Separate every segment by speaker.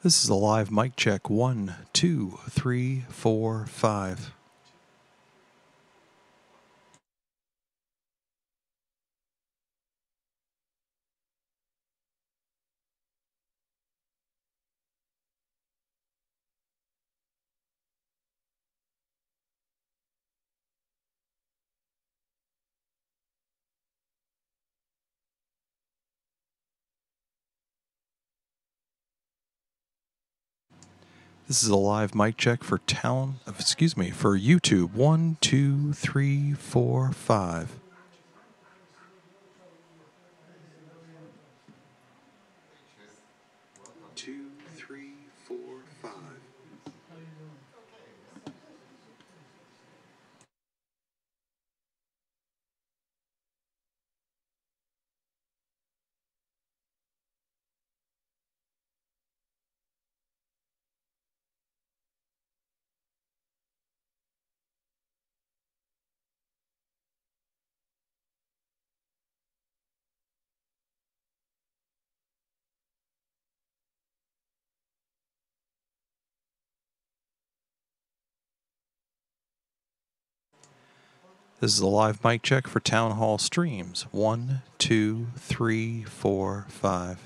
Speaker 1: This is a live mic check. 1, 2, 3, 4, 5. This is a live mic check for for YouTube. 1, 2, 3, 4, 5. Two, three, four, five. This is a live mic check for Town Hall streams. 1, 2, 3, 4, 5.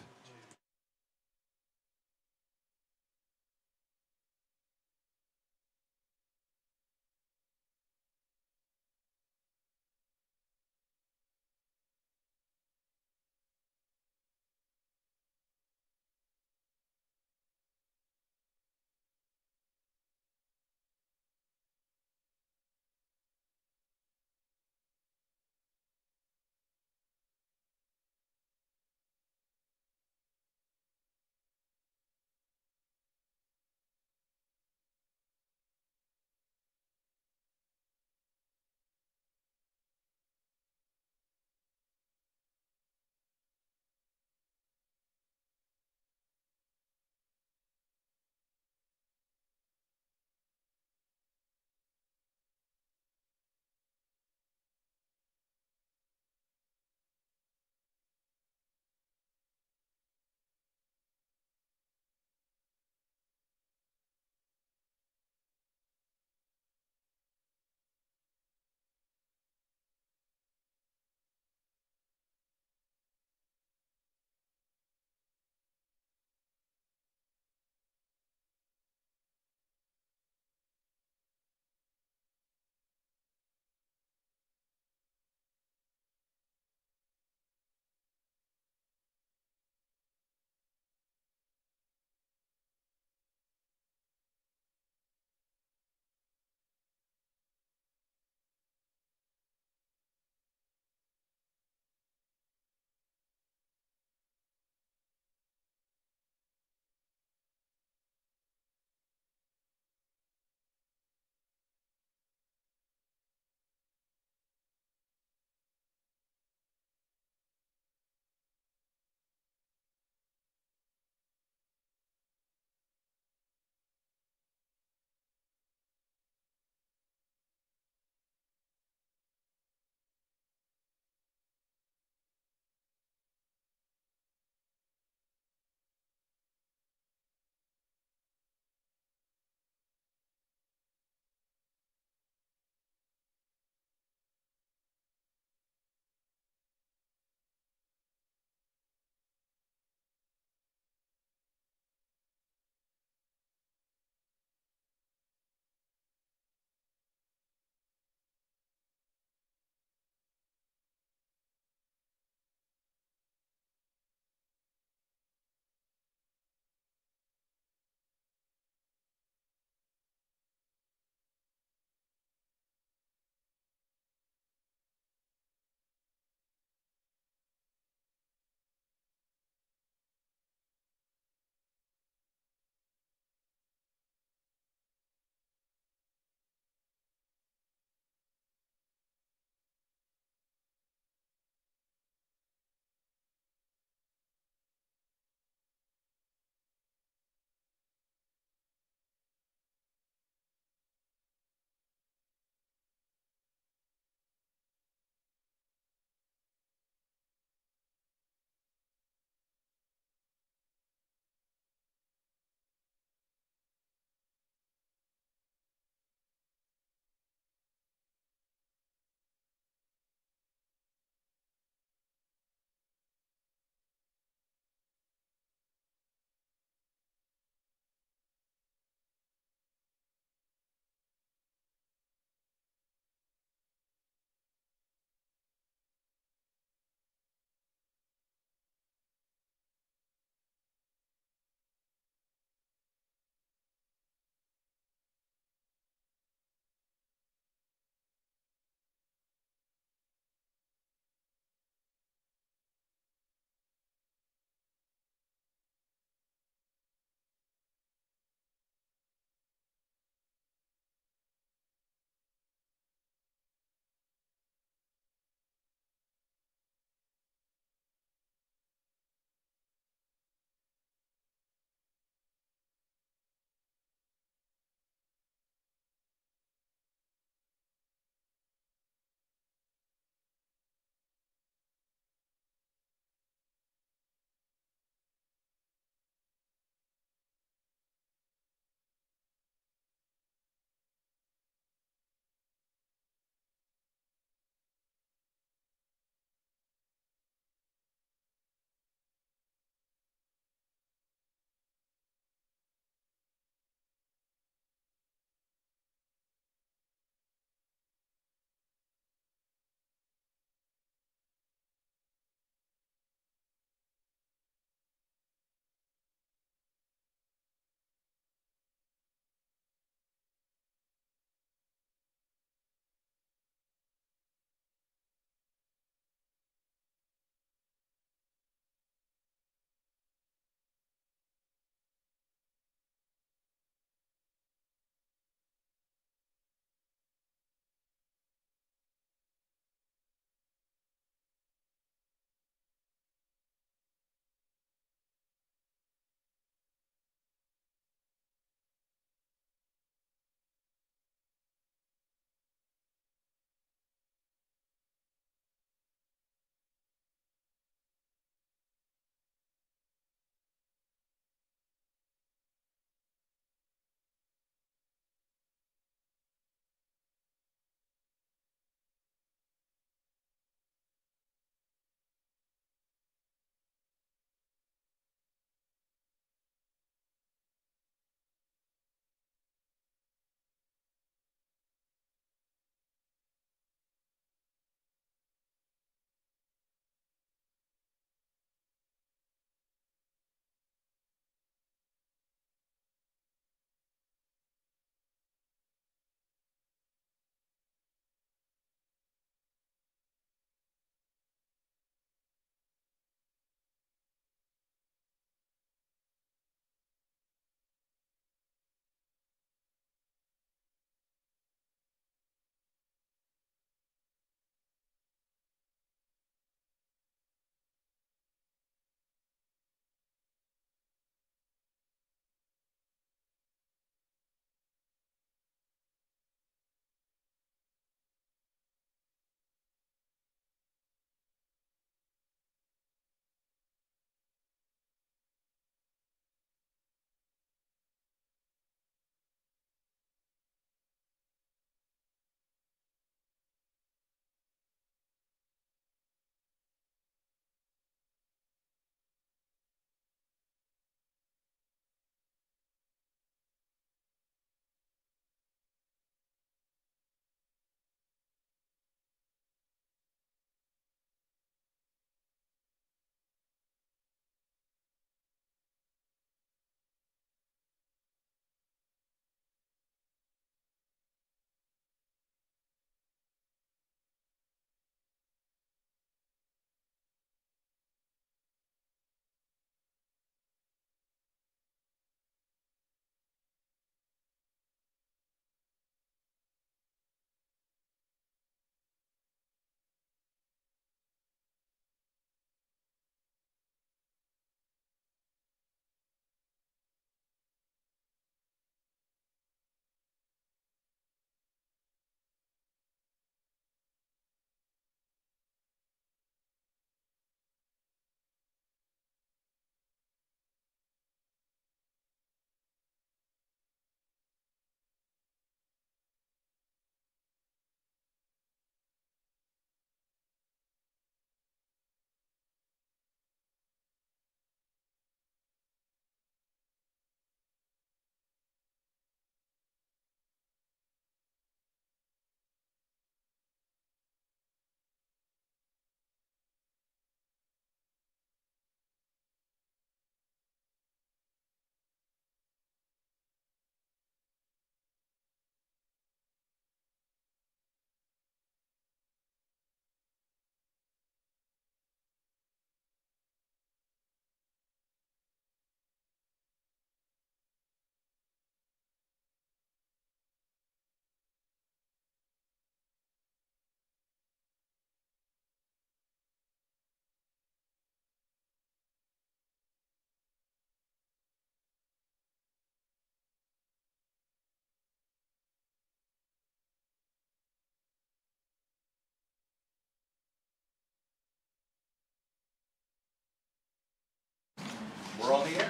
Speaker 2: We're on the air.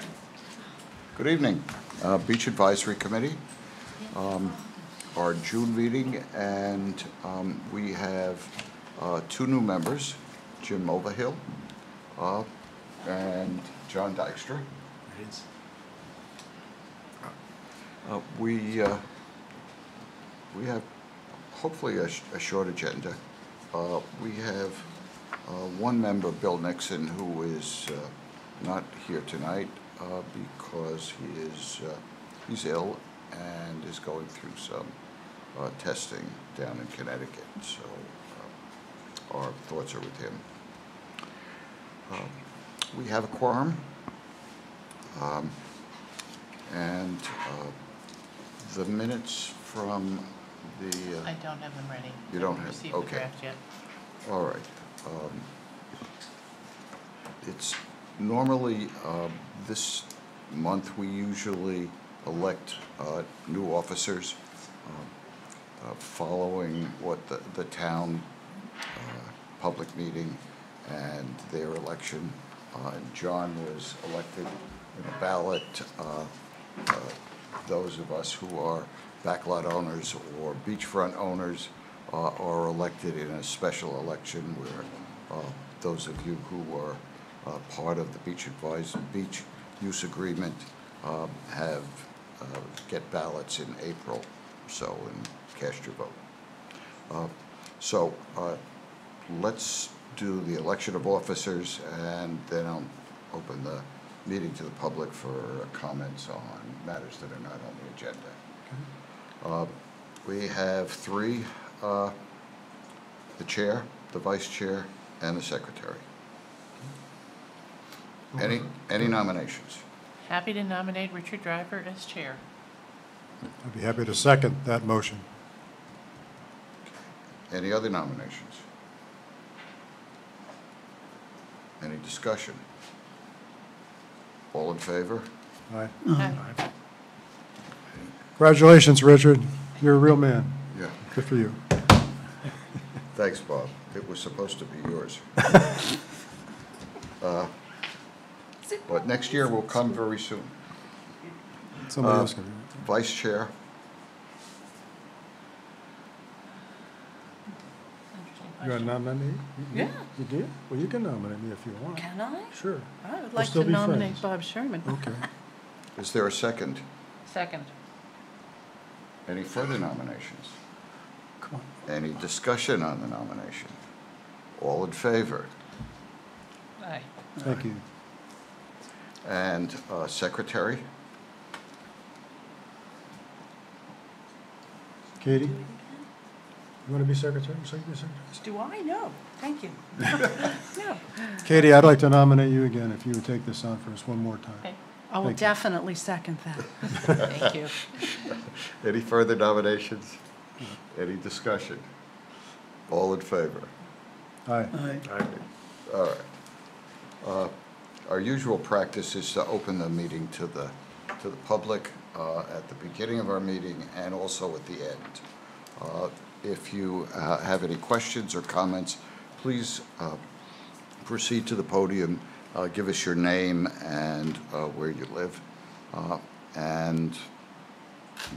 Speaker 2: Good evening. Beach Advisory Committee, our June meeting, and we have two new members, Jim Overhill and John Dykstra. We have hopefully a short agenda. We have one member, Bill Nixon, who is not here tonight because he's ill and is going through some testing down in Connecticut. So our thoughts are with him. We have a quorum, and the minutes from the...
Speaker 3: I don't have them ready.
Speaker 2: You don't
Speaker 3: I haven't
Speaker 2: have,
Speaker 3: received
Speaker 2: okay.
Speaker 3: the draft yet.
Speaker 2: All right. It's normally this month we usually elect new officers following what the town public meeting and their election. John was elected in a ballot. Those of us who are backlot owners or beachfront owners are elected in a special election where those of you who are part of the beach use agreement have get ballots in April or so and cast your vote. So let's do the election of officers, and then I'll open the meeting to the public for comments on matters that are not on the agenda. Okay. We have three, the chair, the vice chair, and the secretary. Any nominations?
Speaker 3: Happy to nominate Richard Driver as chair.
Speaker 4: I'd be happy to second that motion.
Speaker 2: Any other nominations? Any discussion? All in favor?
Speaker 4: Aye.
Speaker 3: Aye.
Speaker 4: Congratulations, Richard. You're a real man.
Speaker 2: Yeah.
Speaker 4: Good for you.
Speaker 2: Thanks, Bob. It was supposed to be yours. But next year will come very soon.
Speaker 4: Somebody else can do it.
Speaker 2: Vice chair,
Speaker 3: Interesting
Speaker 4: You want to
Speaker 3: question.
Speaker 4: nominate me?
Speaker 3: Yeah.
Speaker 4: You did? Well, you can nominate me if you want.
Speaker 3: Can I?
Speaker 4: Sure.
Speaker 3: I would
Speaker 4: We'll
Speaker 3: like
Speaker 4: still
Speaker 3: to
Speaker 4: be
Speaker 3: nominate
Speaker 4: friends.
Speaker 3: Bob Sherman.
Speaker 4: Okay.
Speaker 2: is there a second?
Speaker 3: Second.
Speaker 2: Any further nominations?
Speaker 4: Come on.
Speaker 2: Any discussion on the nomination? All in favor?
Speaker 3: Aye.
Speaker 4: Thank you.
Speaker 2: And secretary?
Speaker 4: Katie? You want to be secretary? Secretary?
Speaker 3: Do I? No. Thank you. No.
Speaker 4: Katie, I'd like to nominate you again if you would take this on for us one more time.
Speaker 3: Okay.
Speaker 5: I will
Speaker 4: Thank you.
Speaker 5: definitely second that.
Speaker 3: Thank you.
Speaker 2: Any further nominations? Any discussion? All in favor?
Speaker 4: Aye.
Speaker 2: All right. Our usual practice is to open the meeting to the public at the beginning of our meeting and also at the end. If you have any questions or comments, please proceed to the podium, give us your name and where you live, and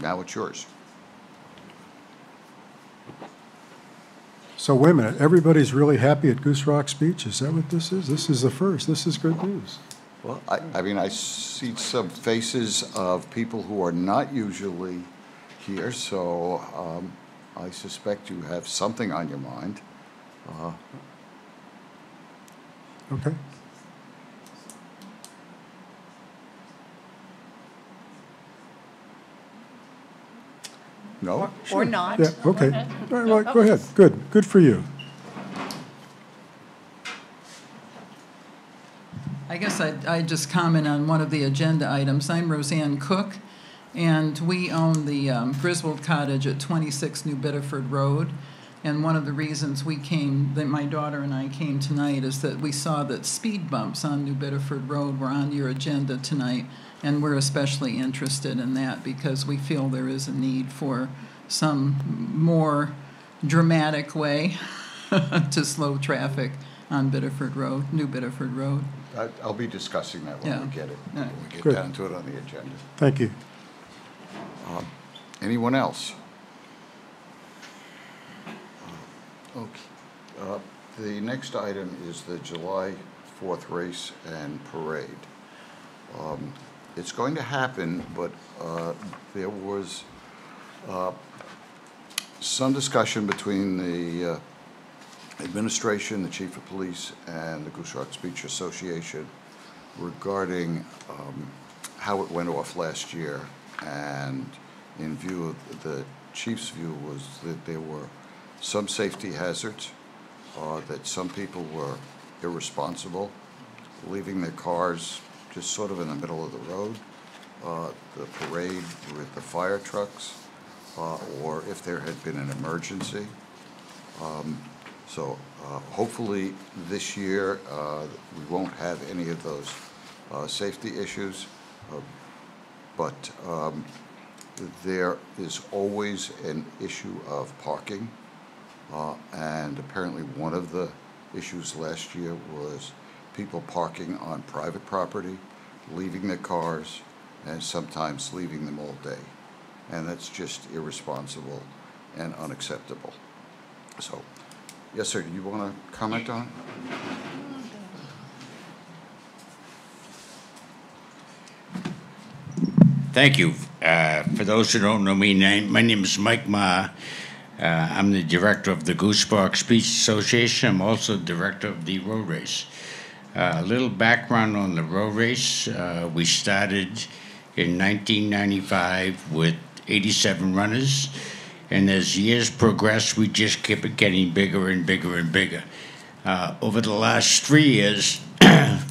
Speaker 2: now it's yours.
Speaker 4: So wait a minute, everybody's really happy at Goose Rock's Beach? Is that what this is? This is the first. This is good news.
Speaker 2: Well, I mean, I see some faces of people who are not usually here, so I suspect you have something on your mind.
Speaker 4: Okay.
Speaker 2: No?
Speaker 5: Or not.
Speaker 4: Yeah, okay.
Speaker 3: ahead.
Speaker 4: All right, well, go ahead. Good. Good for you.
Speaker 6: I guess I'd just comment on one of the agenda items. I'm Roseanne Cook, and we own the Griswold Cottage at 26 New Biddeford Road. And one of the reasons we came, that my daughter and I came tonight, is that we saw that speed bumps on New Biddeford Road were on your agenda tonight, and we're especially interested in that because we feel there is a need for some more dramatic way to slow traffic on Biddeford Road, New Biddeford Road.
Speaker 2: I'll be discussing that when we
Speaker 6: Yeah.
Speaker 2: get it,
Speaker 6: Yeah.
Speaker 2: when we get
Speaker 4: Good.
Speaker 2: down to it on the agenda.
Speaker 4: Thank you.
Speaker 2: Anyone else? Okay. The next item is the July 4th race and parade. It's going to happen, but there was some discussion between the administration, the chief of police, and the Goose Rock Speech Association regarding how it went off last year. And in view of the chief's view was that there were some safety hazards, that some people were irresponsible, leaving their cars just sort of in the middle of the road, the parade with the fire trucks, or if there had been an emergency. So hopefully this year we won't have any of those safety issues, but there is always an issue of parking, and apparently one of the issues last year was people parking on private property, leaving their cars, and sometimes leaving them all day. And that's just irresponsible and unacceptable. So, yes, sir, do you want to comment on it?
Speaker 5: Thank you. For those who don't know me, my name is Mike Ma. I'm the director of the Goose Rock Speech Association. I'm also director of the road race. A little background on the road race. We started in 1995 with 87 runners, and as years progressed, we just kept it getting bigger and bigger and bigger. Over the last 3 years,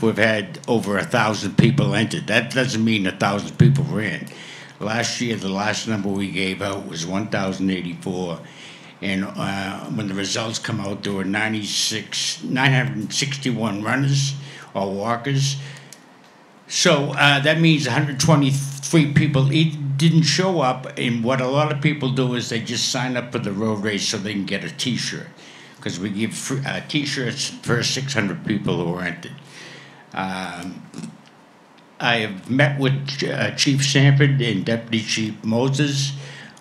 Speaker 5: we've had over 1,000 people entered. That doesn't mean 1,000 people ran. Last year, the last number we gave out was 1,084, and when the results come out, there were 961 runners or walkers. So that means 123 people didn't show up, and what a lot of people do is they just sign up for the road race so they can get a T-shirt, because we give free, T-shirts for 600 people who are entered. I have met with Chief Sanford and Deputy Chief Moses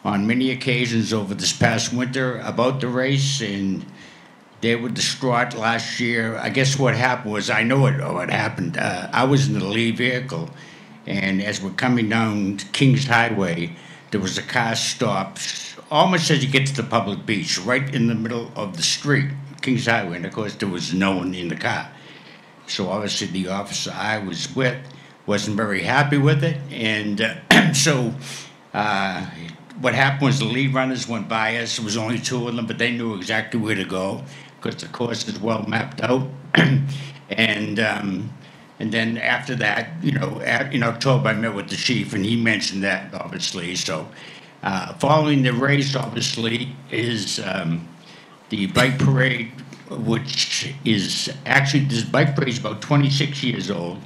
Speaker 5: on many occasions over this past winter about the race, and they were distraught last year. I guess what happened was, I know what happened. I was in the lead vehicle, and as we're coming down Kings Highway, there was a car stopped almost as you get to the public beach, right in the middle of the street, Kings Highway, and of course there was no one in the car. So obviously the officer I was with wasn't very happy with it, and so what happened was the lead runners went by us. There was only 2 of them, but they knew exactly where to go because the course is well mapped out. And then after that, in October, I met with the chief, and he mentioned that, obviously. So following the race, obviously, is the bike parade, which is actually, this bike parade is about 26 years old,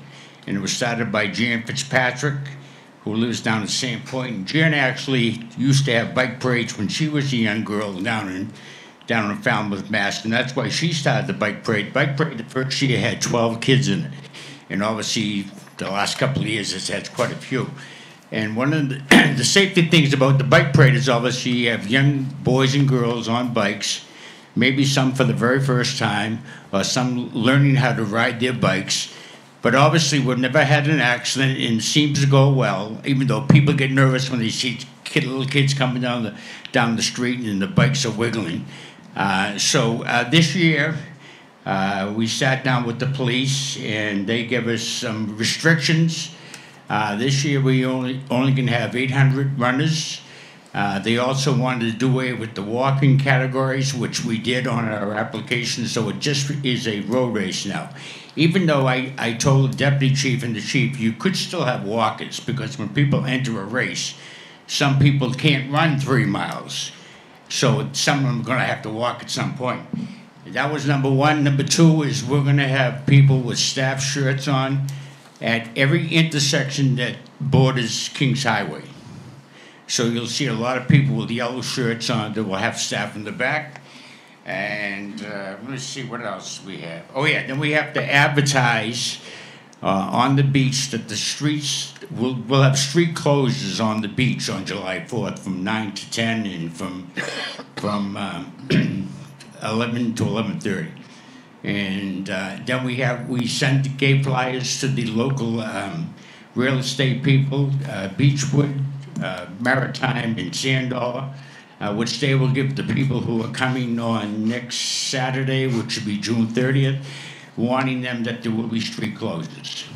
Speaker 5: and it was started by Jan Fitzpatrick, who lives down in Sandpoint. And Jan actually used to have bike parades when she was a young girl down in Falmouth, Mass. And that's why she started the bike parade. Bike parade, the first year, had 12 kids in it. And obviously, the last couple of years, it's had quite a few. And one of the safety things about the bike parade is obviously you have young boys and girls on bikes, maybe some for the very first time, or some learning how to ride their bikes. But obviously, we've never had an accident, and it seems to go well, even though people get nervous when they see little kids coming down the street and the bikes are wiggling. So this year, we sat down with the police, and they gave us some restrictions. This year, we only can have 800 runners. They also wanted to do away with the walking categories, which we did on our application, so it just is a road race now. Even though I told the deputy chief and the chief, you could still have walkers, because when people enter a race, some people can't run 3 miles. So some of them are going to have to walk at some point. That was number one. Number two is we're going to have people with staff shirts on at every intersection that borders Kings Highway. So you'll see a lot of people with yellow shirts on that will have staff in the back. And let me see what else we have. Oh yeah, then we have to advertise on the beach, that the streets, we'll have street closures on the beach on July 4th from 9 to 10 and from 11 to 11:30. And then gave flyers to the local real estate people, Beechwood, Maritime, and Sandola, which they will give the people who are coming on next Saturday, which will be June 30th, warning them that there will be street closures.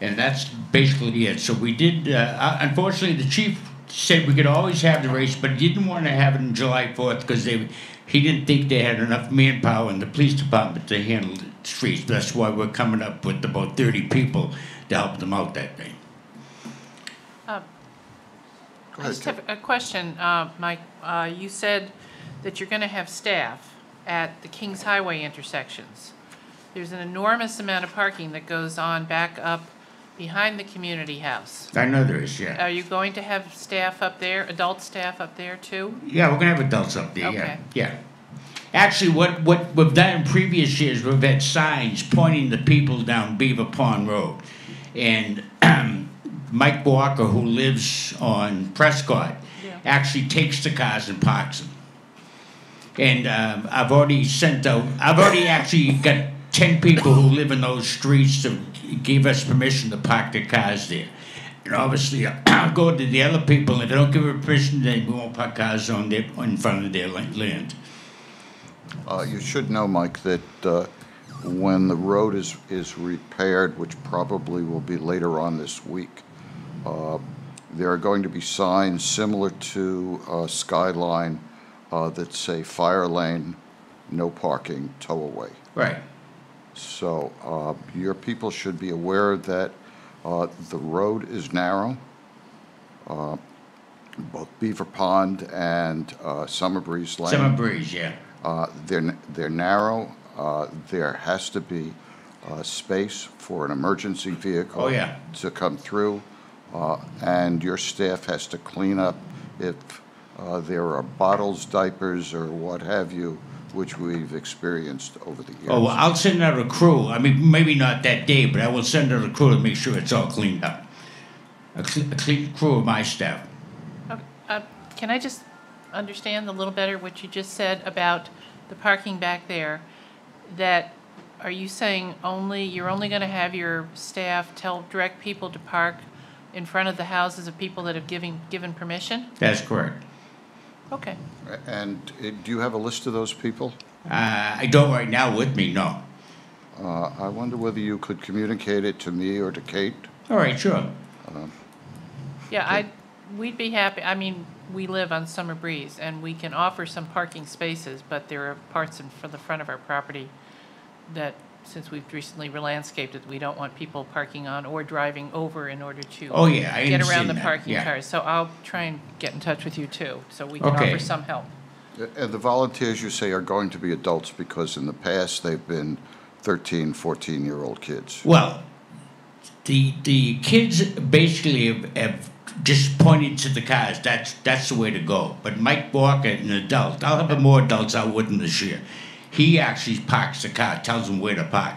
Speaker 5: And that's basically it. So we did, unfortunately, the chief said we could always have the race, but he didn't want to have it on July 4th because he didn't think they had enough manpower in the police department to handle the streets. That's why we're coming up with about 30 people to help them out that day.
Speaker 3: I just have a question, Mike. You said that you're going to have staff at the Kings Highway intersections. There's an enormous amount of parking that goes on back up behind the community house.
Speaker 5: I know there is, yeah.
Speaker 3: Are you going to have staff up there, adult staff up there too?
Speaker 5: Yeah, we're gonna have adults up there,
Speaker 3: Okay.
Speaker 5: yeah. Actually, what we've done in previous years, we've had signs pointing the people down Beaver Pond Road. And Mike Walker, who lives on Prescott,
Speaker 3: Yeah.
Speaker 5: actually takes the cars and parks them. And I've already actually got 10 people who live in those streets to give us permission to park their cars there. And obviously, I'll go to the other people, and if they don't give us permission, then we won't park cars in front of their land.
Speaker 2: You should know, Mike, that when the road is repaired, which probably will be later on this week, there are going to be signs similar to Skyline that say fire lane, no parking, tow away.
Speaker 5: Right.
Speaker 2: So your people should be aware that the road is narrow. Both Beaver Pond and Summer Breeze Lane.
Speaker 5: Summer Breeze, yeah.
Speaker 2: They're narrow. There has to be space for an emergency vehicle
Speaker 5: Oh, yeah.
Speaker 2: to come through, and your staff has to clean up if there are bottles, diapers, or what have you, which we've experienced over the years.
Speaker 5: Oh, well, I'll send out a crew. I mean, maybe not that day, but I will send out a crew to make sure it's all cleaned up. A clean crew of my staff.
Speaker 3: Okay, can I just understand a little better what you just said about the parking back there? That, are you saying you're only going to have your staff direct people to park in front of the houses of people that have given permission?
Speaker 5: That's correct.
Speaker 3: Okay.
Speaker 2: And do you have a list of those people?
Speaker 5: I don't right now with me, no.
Speaker 2: I wonder whether you could communicate it to me or to Kate.
Speaker 5: All right, sure.
Speaker 3: Yeah, we'd be happy. I mean, we live on Summer Breeze, and we can offer some parking spaces, but there are parts for the front of our property that, since we've recently landscaped it, we don't want people parking on or driving over in order to
Speaker 5: Oh, yeah, I
Speaker 3: get around
Speaker 5: understand
Speaker 3: the
Speaker 5: that,
Speaker 3: parking
Speaker 5: yeah.
Speaker 3: cars. So I'll try and get in touch with you too, so we can
Speaker 5: Okay.
Speaker 3: offer some help.
Speaker 2: And the volunteers, you say, are going to be adults because in the past they've been 13, 14-year-old kids.
Speaker 5: Well, the kids basically have just pointed to the cars. That's the way to go. But Mike Walker, an adult, I'll have more adults out with him this year. He actually parks the car, tells them where to park.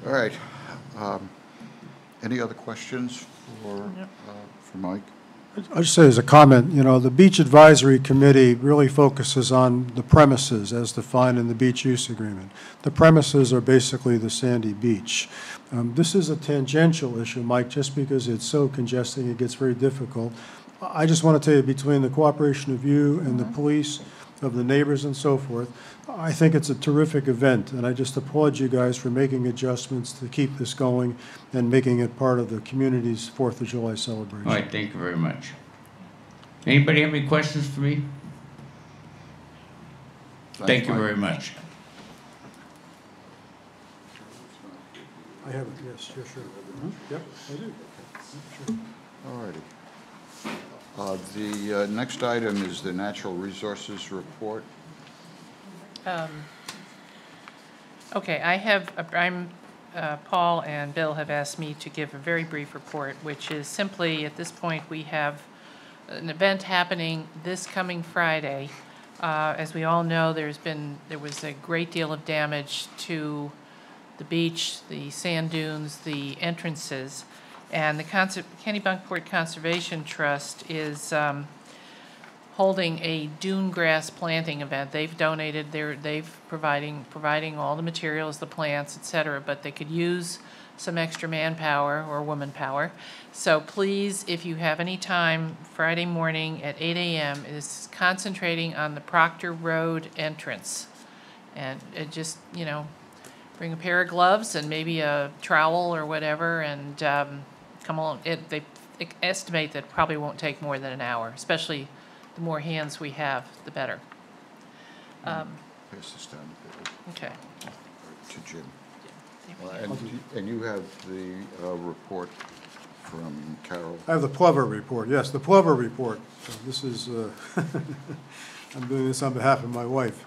Speaker 2: All right. Any other questions for Mike?
Speaker 4: I'll just say as a comment, the Beach Advisory Committee really focuses on the premises as defined in the beach use agreement. The premises are basically the sandy beach. This is a tangential issue, Mike, just because it's so congesting, it gets very difficult. I just want to tell you, between the cooperation of you and the police, of the neighbors and so forth, I think it's a terrific event, and I just applaud you guys for making adjustments to keep this going and making it part of the community's 4th of July celebration.
Speaker 5: All right, thank you very much. Anybody have any questions for me? Thank you
Speaker 2: Mike.
Speaker 5: very much.
Speaker 4: I have it, yes, sure. Yep, I do. Sure.
Speaker 2: All righty. The next item is the Natural Resources Report.
Speaker 3: Okay, Paul and Bill have asked me to give a very brief report, which is simply, at this point, we have an event happening this coming Friday As we all know, there was a great deal of damage to the beach, the sand dunes, the entrances, and the Kennebunkport Conservation Trust is holding a dune grass planting event. They've donated they've providing all the materials, the plants, etc., but they could use some extra manpower or woman power. So please, if you have any time, Friday morning at 8 a.m. is concentrating on the Proctor Road entrance. And it just, bring a pair of gloves and maybe a trowel or whatever, and come along. They estimate that it probably won't take more than an hour, especially the more hands we have, the better.
Speaker 2: Pass this down
Speaker 3: Okay.
Speaker 2: to Jim. And you have the report from Carol.
Speaker 4: I have the plover report, yes, the plover report. So this is, I'm doing this on behalf of my wife.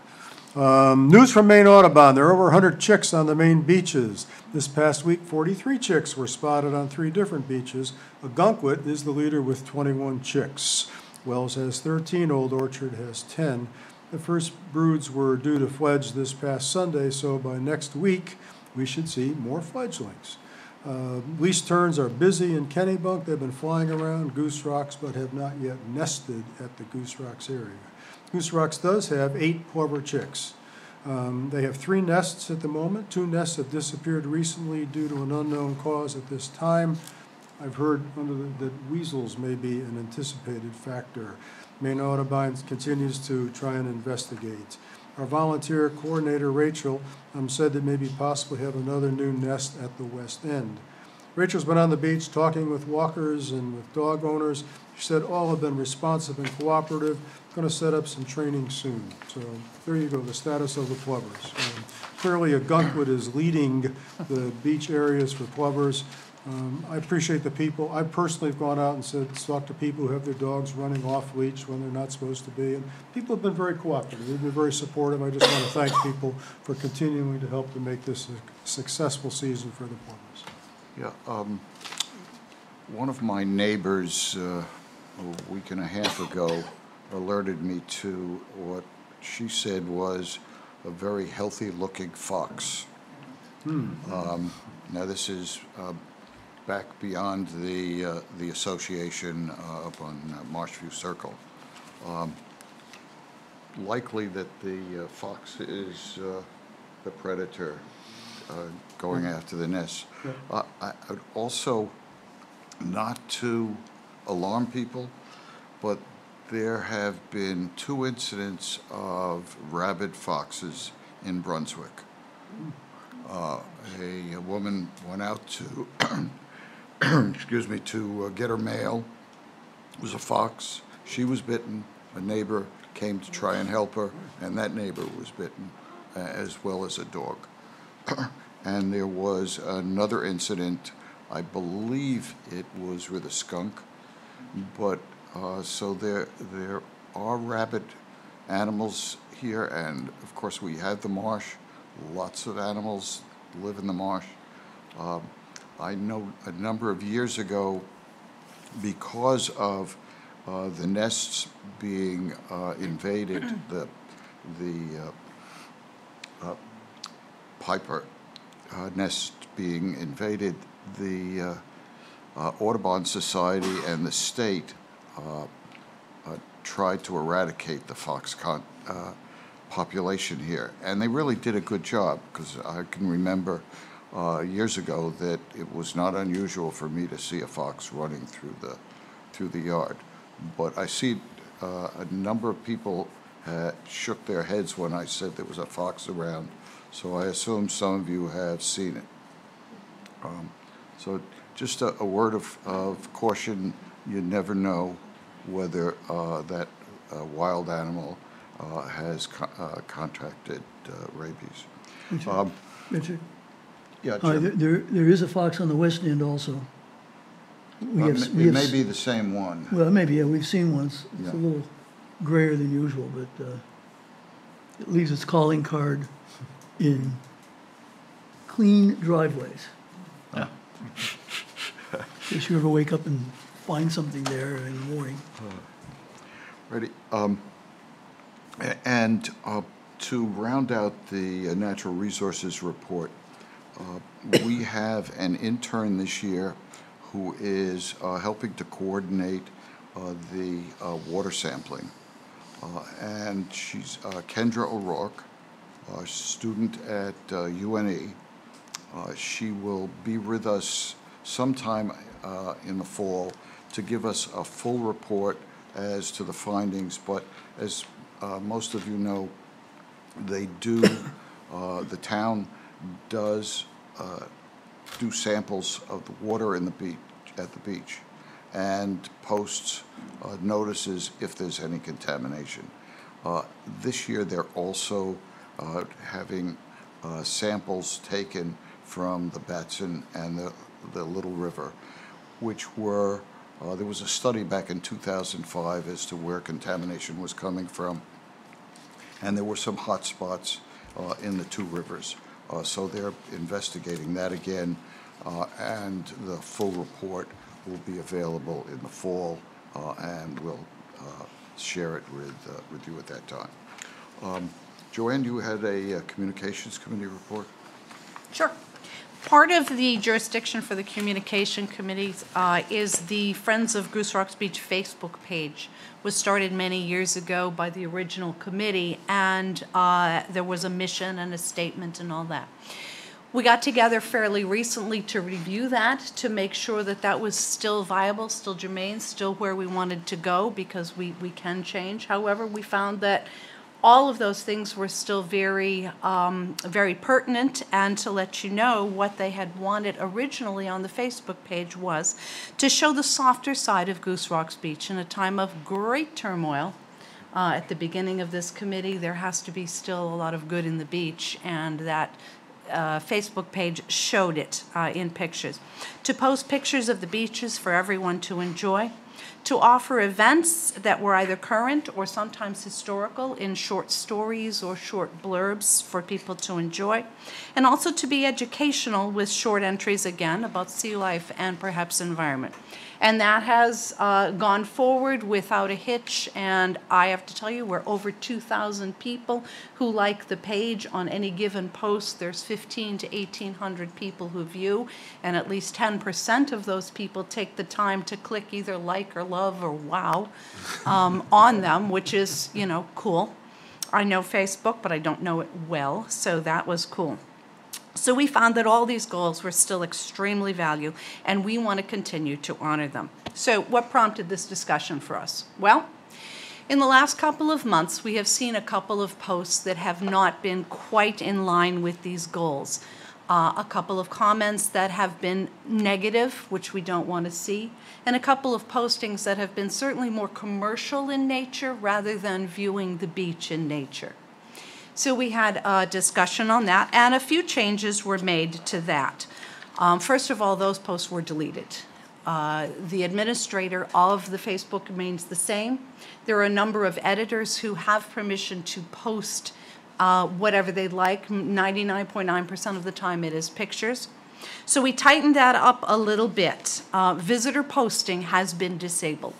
Speaker 4: News from Maine Audubon, there are over 100 chicks on the Maine beaches. This past week, 43 chicks were spotted on 3 different beaches. Ogunquit is the leader with 21 chicks. Wells has 13, Old Orchard has 10. The first broods were due to fledge this past Sunday, so by next week, we should see more fledglings. Least terns are busy in Kennebunk. They've been flying around Goose Rocks, but have not yet nested at the Goose Rocks area. Goose Rocks does have 8 plover chicks. They have 3 nests at the moment. 2 nests have disappeared recently due to an unknown cause at this time. I've heard that weasels may be an anticipated factor. Maine Audubon continues to try and investigate. Our volunteer coordinator, Rachel, said that maybe possibly have another new nest at the west end. Rachel's been on the beach talking with walkers and with dog owners. She said all have been responsive and cooperative. Going to set up some training soon. So there you go, the status of the plovers. Clearly, Ogunquit is leading the beach areas for plovers. I appreciate the people. I personally have gone out and talked to people who have their dogs running off leash when they're not supposed to be, and people have been very cooperative. They've been very supportive. I just want to thank people for continuing to help to make this a successful season for the plovers.
Speaker 2: Yeah, one of my neighbors a week and a half ago alerted me to what she said was a very healthy-looking fox. Now this is back beyond the association up on Marshview Circle. Likely that the fox is the predator going after the nest. I would also, not to alarm people, but there have been 2 incidents of rabid foxes in Brunswick. A woman went out to, excuse me, to get her mail. It was a fox. She was bitten. A neighbor came to try and help her, and that neighbor was bitten, as well as a dog. And there was another incident, I believe it was with a skunk, but so there are rabid animals here, and of course we have the marsh. Lots of animals live in the marsh. I know a number of years ago, because of the nests being invaded, the Piper nest being invaded, the Audubon Society and the state tried to eradicate the fox population here, and they really did a good job, because I can remember years ago that it was not unusual for me to see a fox running through the yard. But I see a number of people shook their heads when I said there was a fox around, so I assume some of you have seen it. So just a word of caution. You never know whether that wild animal has contracted rabies.
Speaker 7: Richard?
Speaker 2: Yeah, Jim.
Speaker 7: There is a fox on the west end also.
Speaker 2: It may be the same one.
Speaker 7: Well, maybe, yeah, we've seen one. It's
Speaker 2: Yeah.
Speaker 7: a little grayer than usual, but it leaves its calling card in clean driveways.
Speaker 5: Yeah.
Speaker 7: In case you ever wake up and find something there in the morning.
Speaker 2: Ready? And to round out the natural resources report, we have an intern this year who is helping to coordinate the water sampling. And she's Kendra O'Rourke, a student at UNE. She will be with us sometime in the fall to give us a full report as to the findings, but as most of you know, they do, the town does do samples of the water in the beach, at the beach, and posts notices if there's any contamination. This year, they're also having samples taken from the Batson and the Little River, which were, there was a study back in 2005 as to where contamination was coming from, and there were some hot spots in the two rivers. So they're investigating that again, and the full report will be available in the fall, and we'll share it with you at that time. Joanne, you had a Communications Committee report?
Speaker 8: Sure. Part of the jurisdiction for the Communication Committees is the Friends of Goose Rocks Beach Facebook page. Was started many years ago by the original committee, and there was a mission and a statement and all that. We got together fairly recently to review that, to make sure that that was still viable, still germane, still where we wanted to go, because we can change. However, we found that all of those things were still very, very pertinent, and to let you know what they had wanted originally on the Facebook page was to show the softer side of Goose Rocks Beach in a time of great turmoil. At the beginning of this committee, there has to be still a lot of good in the beach, and that Facebook page showed it in pictures. To post pictures of the beaches for everyone to enjoy, to offer events that were either current or sometimes historical in short stories or short blurbs for people to enjoy, and also to be educational with short entries again about sea life and perhaps environment. And that has gone forward without a hitch, and I have to tell you, we're over 2,000 people who like the page on any given post. There's 1,500 to 1,800 people who view, and at least 10% of those people take the time to click either like or love or wow on them, which is, you know, cool. I know Facebook, but I don't know it well, so that was cool. So we found that all these goals were still extremely valuable, and we want to continue to honor them. So what prompted this discussion for us? Well, in the last couple of months, we have seen a couple of posts that have not been quite in line with these goals. A couple of comments that have been negative, which we don't want to see, and a couple of postings that have been certainly more commercial in nature rather than viewing the beach in nature. So we had a discussion on that, and a few changes were made to that. First of all, those posts were deleted. The administrator of the Facebook remains the same. There are a number of editors who have permission to post whatever they'd like. 99.9% of the time it is pictures. So we tightened that up a little bit. Visitor posting has been disabled.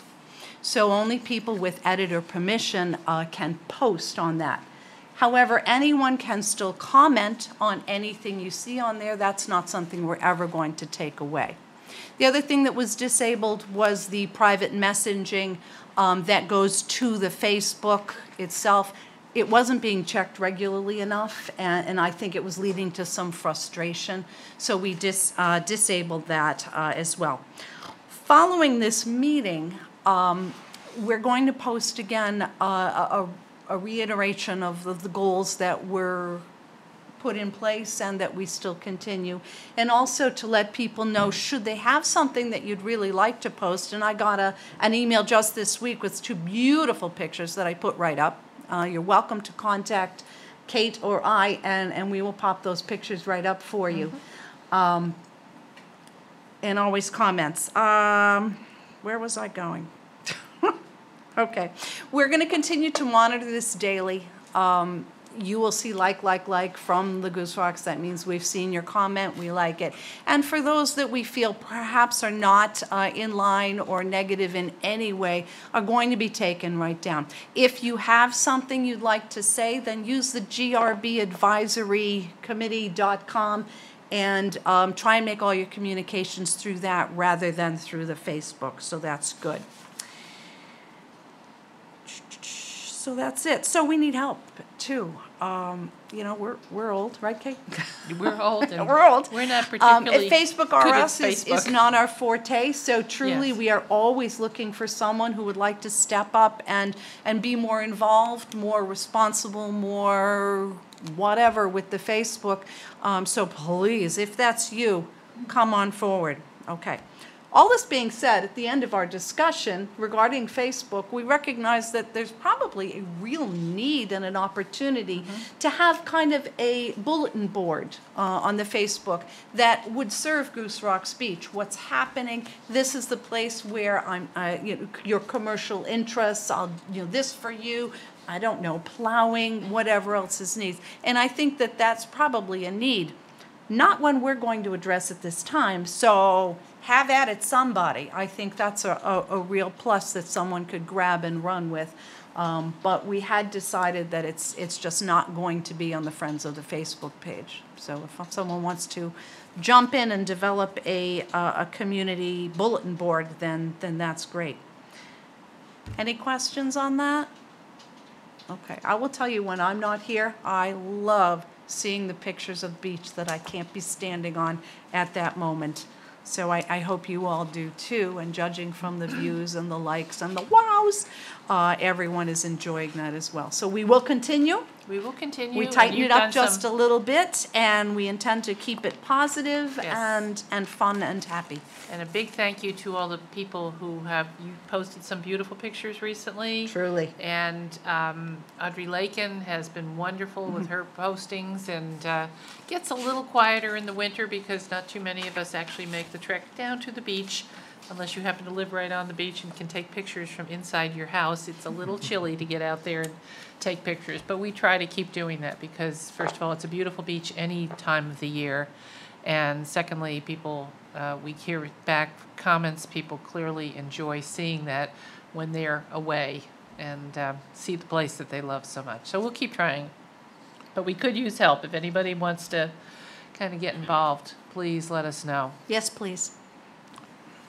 Speaker 8: So only people with editor permission can post on that. However, anyone can still comment on anything you see on there. That's not something we're ever going to take away. The other thing that was disabled was the private messaging that goes to the Facebook itself. It wasn't being checked regularly enough, and I think it was leading to some frustration. So we disabled that as well. Following this meeting, we're going to post again a reiteration of the goals that were put in place and that we still continue, and also to let people know should they have something that you'd really like to post. And I got an email just this week with 2 beautiful pictures that I put right up. You're welcome to contact Kate or I, and we will pop those pictures right up for you. And always comments. Where was I going? Okay, we're going to continue to monitor this daily. you will see like from the Goose Rocks. That means we've seen your comment, we like it. And for those that we feel perhaps are not in line or negative in any way, are going to be taken right down. If you have something you'd like to say, then use the grbadvisorycommittee.com and try and make all your communications through that rather than through the Facebook. So that's good. So that's it. So we need help too. You know, we're old, right, Kate?
Speaker 3: We're old. And
Speaker 8: We're old.
Speaker 3: We're not particularly
Speaker 8: Facebook
Speaker 3: good at
Speaker 8: RS is
Speaker 3: Facebook.
Speaker 8: not our forte. So truly,
Speaker 3: Yes.
Speaker 8: we are always looking for someone who would like to step up and be more involved, more responsible, more whatever with the Facebook. So please, if that's you, come on forward. Okay. All this being said, at the end of our discussion regarding Facebook, we recognize that there's probably a real need and an opportunity to have kind of a bulletin board on the Facebook that would serve Goose Rocks Beach. What's happening? This is the place where your commercial interests. I'll this for you. I don't know, plowing, whatever else is needs. And I think that that's probably a need. Not one we're going to address at this time, so have at it, somebody. I think that's a real plus that someone could grab and run with. But we had decided that it's just not going to be on the Friends of the Facebook page. So if someone wants to jump in and develop a community bulletin board, then that's great. Any questions on that? Okay, I will tell you, when I'm not here, I love seeing the pictures of the beach that I can't be standing on at that moment. So I hope you all do too, and judging from the views and the likes and the wows, everyone is enjoying that as well. So we will continue.
Speaker 3: We will continue.
Speaker 8: We
Speaker 3: and
Speaker 8: tightened
Speaker 3: you've
Speaker 8: it up
Speaker 3: done
Speaker 8: just
Speaker 3: some-
Speaker 8: a little bit, and we intend to keep it positive
Speaker 3: Yes.
Speaker 8: and fun and happy.
Speaker 3: And a big thank you to all the people who you posted some beautiful pictures recently.
Speaker 8: Truly.
Speaker 3: And Audrey Lakin has been wonderful with her postings, and gets a little quieter in the winter because not too many of us actually make the trek down to the beach, unless you happen to live right on the beach and can take pictures from inside your house. It's a little chilly to get out there and take pictures, but we try to keep doing that because, first of all, it's a beautiful beach any time of the year. And secondly, people, we hear back comments, people clearly enjoy seeing that when they're away and see the place that they love so much. So we'll keep trying. But we could use help. If anybody wants to kind of get involved, please let us know.
Speaker 8: Yes, please.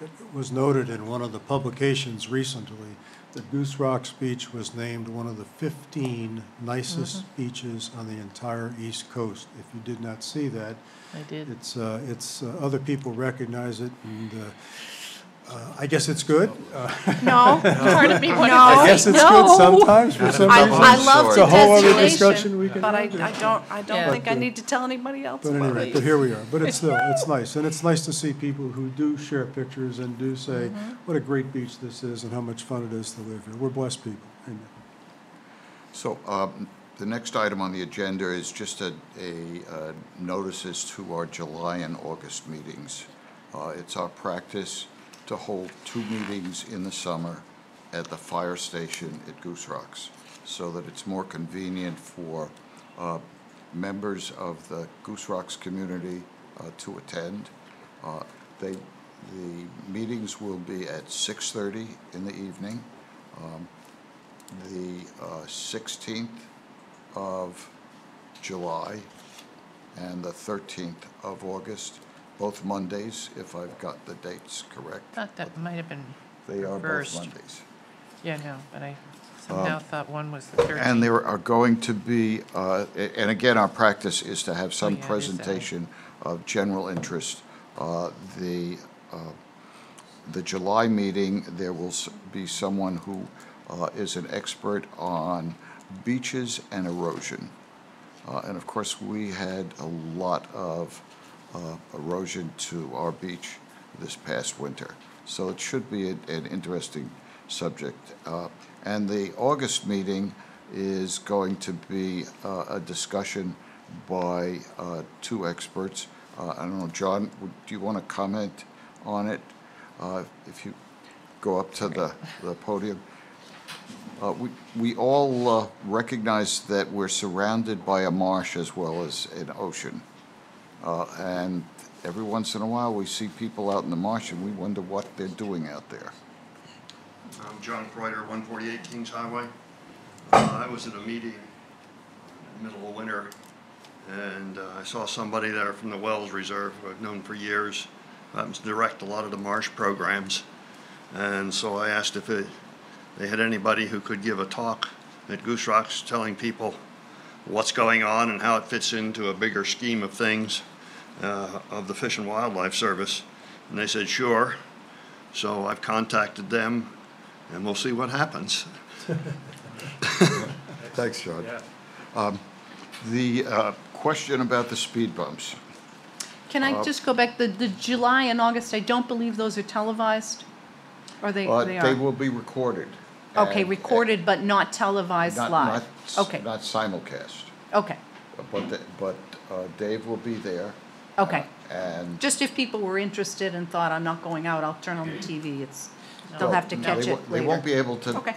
Speaker 4: It was noted in one of the publications recently that Goose Rocks Beach was named one of the 15 nicest beaches on the entire East Coast. If you did not see that,
Speaker 3: I did.
Speaker 4: it's other people recognize it, and I guess it's good.
Speaker 8: No.
Speaker 3: Part of me wanted
Speaker 8: No.
Speaker 4: I guess it's good
Speaker 8: No.
Speaker 4: sometimes for some
Speaker 8: I
Speaker 4: reason.
Speaker 8: love
Speaker 4: It's
Speaker 8: the
Speaker 4: a whole other
Speaker 8: designation,
Speaker 4: discussion we can
Speaker 8: but I
Speaker 4: have there.
Speaker 8: don't
Speaker 3: Yeah.
Speaker 8: think I need to tell anybody else
Speaker 4: But
Speaker 8: about
Speaker 4: anyway,
Speaker 8: it.
Speaker 4: but here we are. But it's still, it's nice. And it's nice to see people who do share pictures and do say what a great beach this is and how much fun it is to live here. We're blessed people. Amen.
Speaker 2: So the next item on the agenda is just a notices to our July and August meetings. It's our practice to hold 2 meetings in the summer at the fire station at Goose Rocks, so that it's more convenient for members of the Goose Rocks community to attend. The meetings will be at 6:30 in the evening. The 16th of July and the 13th of August, both Mondays, if I've got the dates correct.
Speaker 3: Thought that might have been
Speaker 2: They are both
Speaker 3: reversed.
Speaker 2: Mondays.
Speaker 3: Yeah, no, but I somehow thought one was the 13th.
Speaker 2: And there are going to be, and again, our practice is to have some
Speaker 3: yeah, it is that.
Speaker 2: presentation of general interest. The July meeting, there will be someone who is an expert on beaches and erosion. And of course, we had a lot of erosion to our beach this past winter. So it should be an interesting subject. And the August meeting is going to be a discussion by 2 experts. I don't know, John, do you want to comment on it? If you go up to the podium. We all recognize that we're surrounded by a marsh as well as an ocean. And every once in a while, we see people out in the marsh and we wonder what they're doing out there.
Speaker 9: I'm John Kreuter, 148 Kings Highway. I was at a meeting in the middle of winter, and I saw somebody there from the Wells Reserve, who I've known for years, happens to direct a lot of the marsh programs. And so I asked if they had anybody who could give a talk at Goose Rocks telling people what's going on and how it fits into a bigger scheme of things of the Fish and Wildlife Service. And they said, sure. So I've contacted them, and we'll see what happens.
Speaker 2: Thanks, John. The question about the speed bumps.
Speaker 8: Can I just go back? The July and August, I don't believe those are televised? Or they are?
Speaker 2: They will be recorded.
Speaker 8: Okay,
Speaker 2: and-
Speaker 8: recorded but not televised
Speaker 2: not-
Speaker 8: live?
Speaker 2: not-
Speaker 8: Okay,
Speaker 2: Not simulcast.
Speaker 8: okay,
Speaker 2: But Dave will be there.
Speaker 8: okay.
Speaker 2: And
Speaker 8: Just if people were interested and thought, I'm not going out, I'll turn on the TV, they'll have to
Speaker 2: No,
Speaker 8: catch
Speaker 2: they
Speaker 8: it
Speaker 2: They won't be
Speaker 8: later.
Speaker 2: able to
Speaker 8: Okay.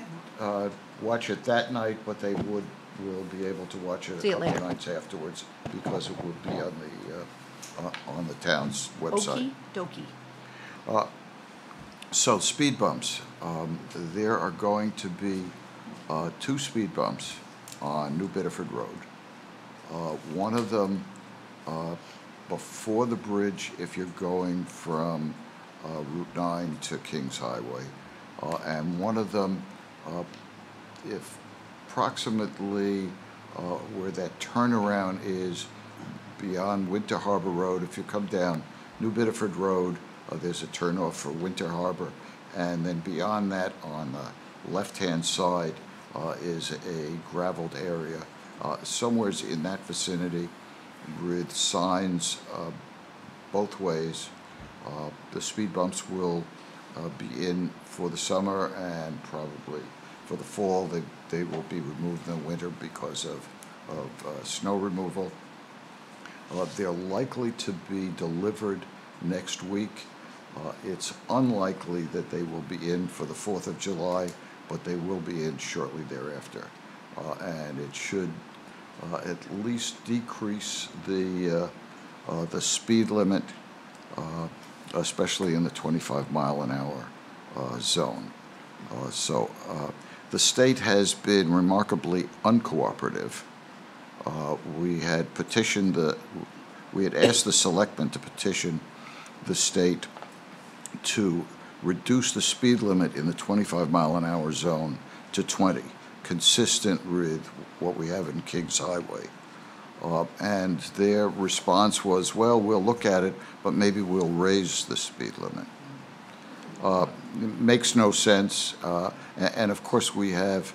Speaker 2: watch it that night, but they will be able to watch it
Speaker 8: See
Speaker 2: a
Speaker 8: it
Speaker 2: couple of
Speaker 8: later.
Speaker 2: nights afterwards because it will be on the town's website.
Speaker 8: Okey dokey.
Speaker 2: So speed bumps, there are going to be 2 speed bumps on New Bedford Road. One of them before the bridge if you're going from Route 9 to Kings Highway, and one of them if approximately where that turnaround is beyond Winter Harbor Road. If you come down New Bedford Road, there's a turnoff for Winter Harbor, and then beyond that on the left-hand side is a gravelled area, somewhere's in that vicinity with signs both ways. The speed bumps will be in for the summer and probably for the fall. They will be removed in the winter because of snow removal. They're likely to be delivered next week. It's unlikely that they will be in for the 4th of July, but they will be in shortly thereafter. And it should at least decrease the speed limit, especially in the 25-mile-an-hour zone. So the state has been remarkably uncooperative. We had asked the selectmen to petition the state to reduce the speed limit in the 25-mile-an-hour zone to 20, consistent with what we have in Kings Highway. And their response was, well, we'll look at it, but maybe we'll raise the speed limit. It makes no sense. And of course, we have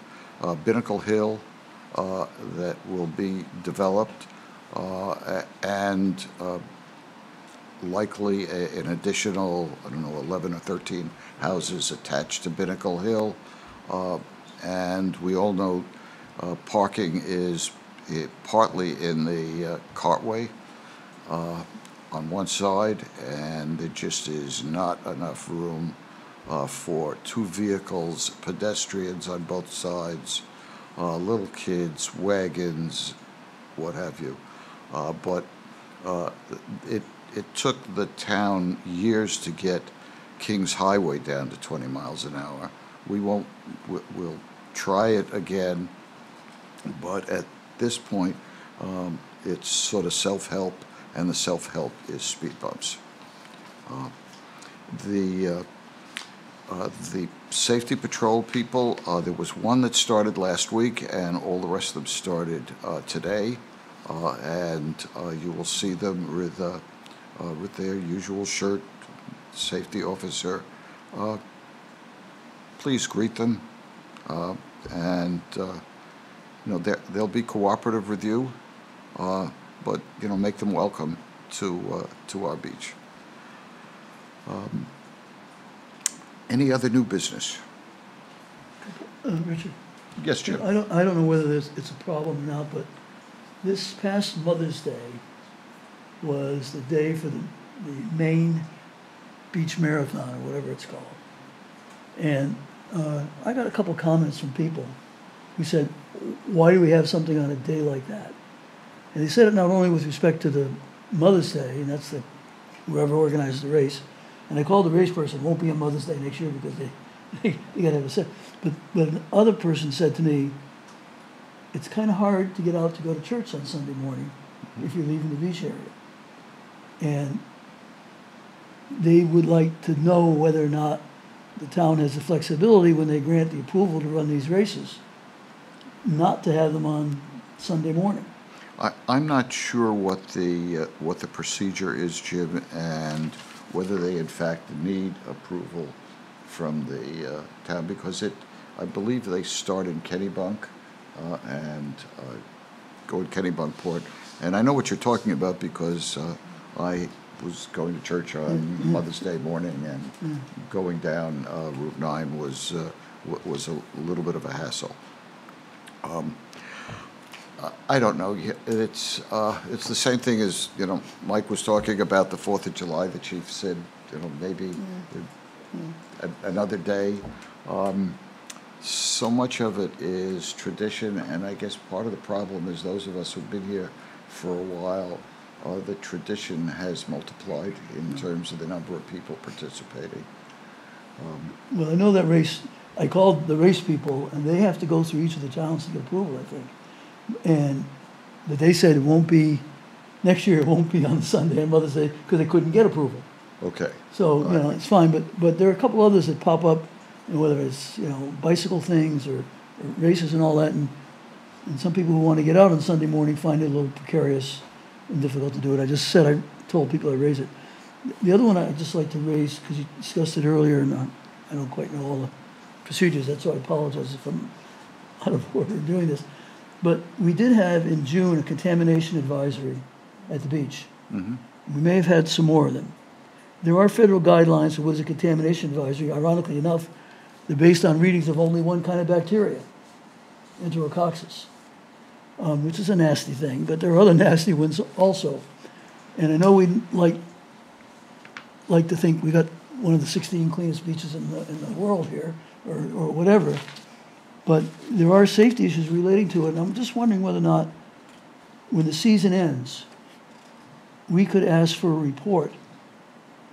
Speaker 2: Binnacle Hill that will be developed, and likely an additional, 11 or 13 houses attached to Binnacle Hill. And we all know parking is partly in the cartway on one side, and there just is not enough room for 2 vehicles, pedestrians on both sides, little kids, wagons, what have you. But it took the town years to get Kings Highway down to 20 miles an hour. We'll try it again, but at this point, it's sort of self-help, and the self-help is speed bumps. The safety patrol people, there was one that started last week, and all the rest of them started today, and you will see them with their usual shirt, safety officer. Please greet them, and they'll be cooperative with you, but make them welcome to our beach. Any other new business?
Speaker 7: Richard,
Speaker 2: Yes, Jim.
Speaker 7: I don't know whether it's a problem or not, but this past Mother's Day was the day for the Maine Beach Marathon, or whatever it's called. And I got a couple comments from people who said, why do we have something on a day like that? And they said it not only with respect to the Mother's Day, and that's the whoever organizes the race, and I called the race person, won't be on Mother's Day next year because they gotta have a set. But another person said to me, it's kind of hard to get out to go to church on Sunday morning if you're leaving the beach area. And they would like to know whether or not the town has the flexibility when they grant the approval to run these races, not to have them on Sunday morning.
Speaker 2: I'm not sure what the procedure is, Jim, and whether they in fact need approval from the town, because I believe they start in Kennebunk and go to Kennebunkport. And I know what you're talking about because I was going to church on Mother's Day morning, and going down Route 9 was a little bit of a hassle. I don't know. It's the same thing as, Mike was talking about the 4th of July. The chief said, maybe another day. So much of it is tradition, and I guess part of the problem is those of us who've been here for a while, the tradition has multiplied in terms of the number of people participating.
Speaker 7: Well, I know that race, I called the race people, and they have to go through each of the towns to get approval, I think. But they said it won't be, next year it won't be on Sunday and Mother's Day because they couldn't get approval.
Speaker 2: Okay.
Speaker 7: So, it's fine, but there are a couple others that pop up, whether it's, bicycle things or races and all that, and some people who want to get out on Sunday morning find it a little precarious and difficult to do it. I told people I'd raise it. The other one I'd just like to raise, because you discussed it earlier, and I don't quite know all the procedures, that's why I apologize if I'm out of order in doing this. But we did have in June a contamination advisory at the beach.
Speaker 2: Mm-hmm.
Speaker 7: We may have had some more of them. There are federal guidelines for what is a contamination advisory. Ironically enough, they're based on readings of only one kind of bacteria, Enterococcus, which is a nasty thing, but there are other nasty ones also. And I know we like to think we got one of the 16 cleanest beaches in the world here, or whatever. But there are safety issues relating to it, and I'm just wondering whether or not, when the season ends, we could ask for a report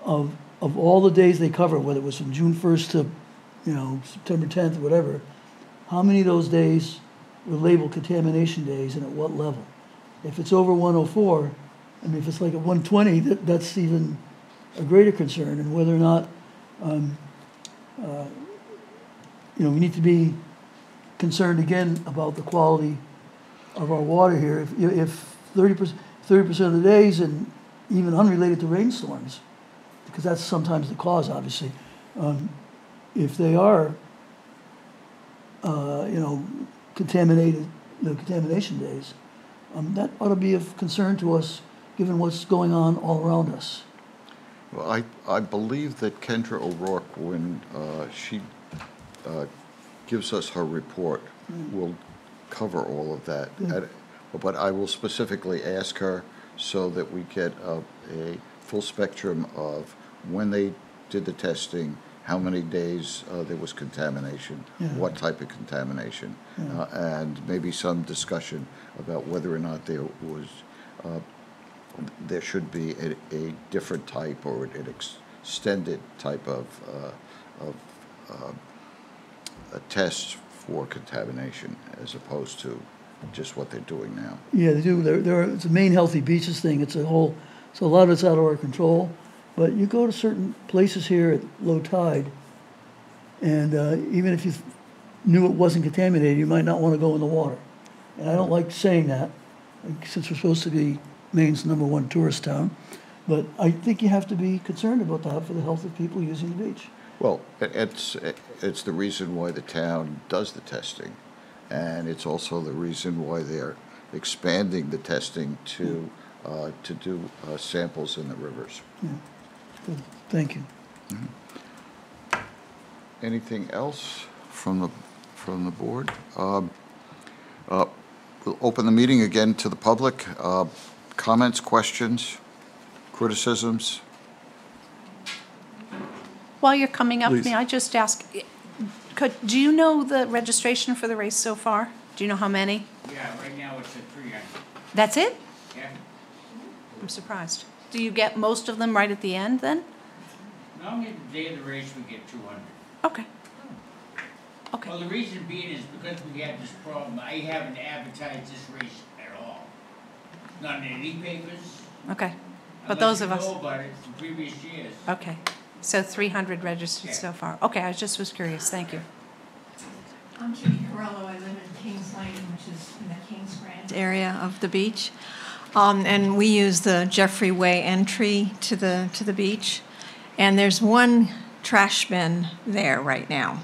Speaker 7: of all the days they cover, whether it was from June 1st to, September 10th or whatever, how many of those days were labeled contamination days and at what level? If it's over 104, if it's like at 120, that's even a greater concern, and whether or not, we need to be concerned again about the quality of our water here. If 30% of the days, and even unrelated to rainstorms, because that's sometimes the cause, obviously, if they are, contaminated, contamination days, that ought to be of concern to us, given what's going on all around us.
Speaker 2: Well, I believe that Kendra O'Rourke, when she gives us her report, will cover all of that. But I will specifically ask her so that we get a full spectrum of when they did the testing, how many days there was contamination, what type of contamination, and maybe some discussion about whether or not there was there should be a different type or an extended type of a test for contamination as opposed to just what they're doing now.
Speaker 7: Yeah, they do. It's a Maine Healthy Beaches thing. So a lot of it's out of our control. But you go to certain places here at low tide, and even if you knew it wasn't contaminated, you might not want to go in the water. And I don't like saying that, since we're supposed to be Maine's #1 tourist town. But I think you have to be concerned about that for the health of people using the beach.
Speaker 2: Well, it's the reason why the town does the testing, and it's also the reason why they're expanding the testing to do samples in the rivers.
Speaker 7: Yeah. Good. Thank you.
Speaker 2: Mm-hmm. Anything else from the board? We'll open the meeting again to the public. Comments, questions, criticisms?
Speaker 8: While you're coming up,
Speaker 1: Please.
Speaker 8: may I just ask, Do you know the registration for the race so far? Do you know how many?
Speaker 5: Yeah, right now it's at 300.
Speaker 8: That's it?
Speaker 5: Yeah.
Speaker 8: I'm surprised. Do you get most of them right at the end then?
Speaker 5: Normally the day of the race we get 200.
Speaker 8: Okay. Okay.
Speaker 5: Well, the reason being is because we have this problem, I haven't advertised this race at all. Not in any papers.
Speaker 8: Okay. But those of
Speaker 5: Unless
Speaker 8: us.
Speaker 5: you know about it from previous years.
Speaker 8: Okay. So 300 registered so far. Okay, I just was curious. Thank you.
Speaker 10: I'm Judy Corello. I live in Kings Lane, which is in the Kings Grant area of the beach. And we use the Jeffrey Way entry to the beach. And there's one trash bin there right now.